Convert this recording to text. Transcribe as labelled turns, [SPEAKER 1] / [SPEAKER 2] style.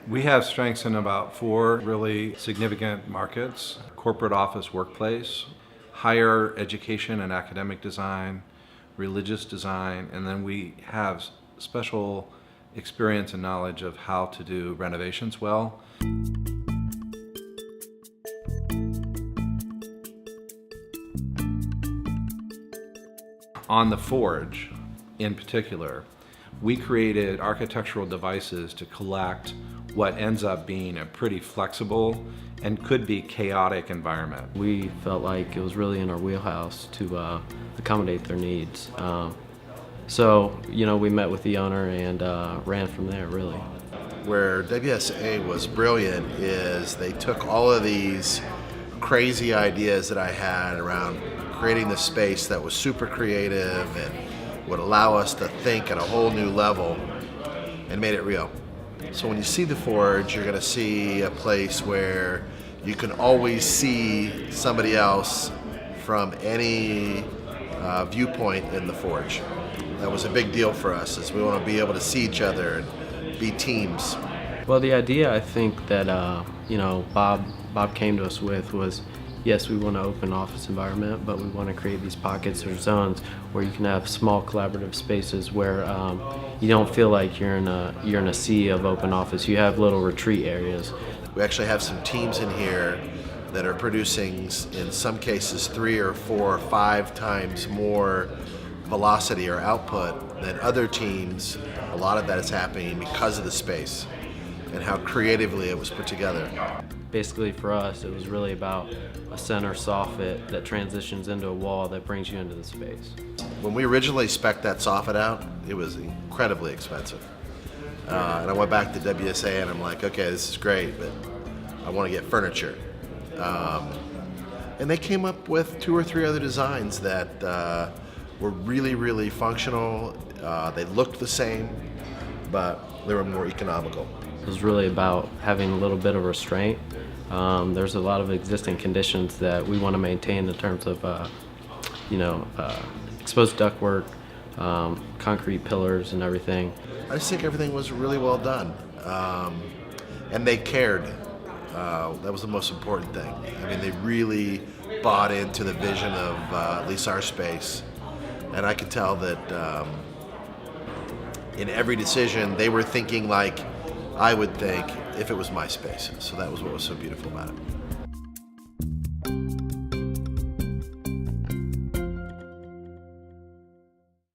[SPEAKER 1] We have strengths in about 4 really significant markets: corporate office workplace, higher education and academic design, religious design, and then we have special experience and knowledge of how to do renovations well. On the Forge, in particular, we created architectural devices to collect what ends up being a pretty flexible and could be chaotic environment.
[SPEAKER 2] We felt like it was really in our wheelhouse to accommodate their needs. So, we met with the owner and ran from there, really.
[SPEAKER 3] Where WSA was brilliant is they took all of these crazy ideas that I had around creating the space that was super creative and would allow us to think at a whole new level and made it real. So when you see the Forge, you're going to see a place where you can always see somebody else from any viewpoint in the Forge. That was a big deal for us, as we want to be able to see each other and be teams.
[SPEAKER 2] Well, the idea I think that Bob came to us with was, yes, we want an open office environment, but we want to create these pockets or zones where you can have small collaborative spaces where you don't feel like you're in a sea of open office. You have little retreat areas.
[SPEAKER 3] We actually have some teams in here that are producing, in some cases, 3 or 4 or 5 times more velocity or output than other teams. A lot of that is happening because of the space and how creatively it was put together.
[SPEAKER 2] Basically for us, it was really about a center soffit that transitions into a wall that brings you into the space.
[SPEAKER 3] When we originally spec'd that soffit out, it was incredibly expensive. And I went back to WSA and I'm like, okay, this is great, but I want to get furniture. And they came up with 2 or 3 other designs that were really, really functional. They looked the same, but they were more economical.
[SPEAKER 2] It was really about having a little bit of restraint. There's a lot of existing conditions that we want to maintain in terms of, exposed ductwork, concrete pillars and everything.
[SPEAKER 3] I just think everything was really well done. And they cared. That was the most important thing. I mean, they really bought into the vision of at least our space. And I could tell that in every decision, they were thinking like I would think if it was my space. So that was what was so beautiful about it.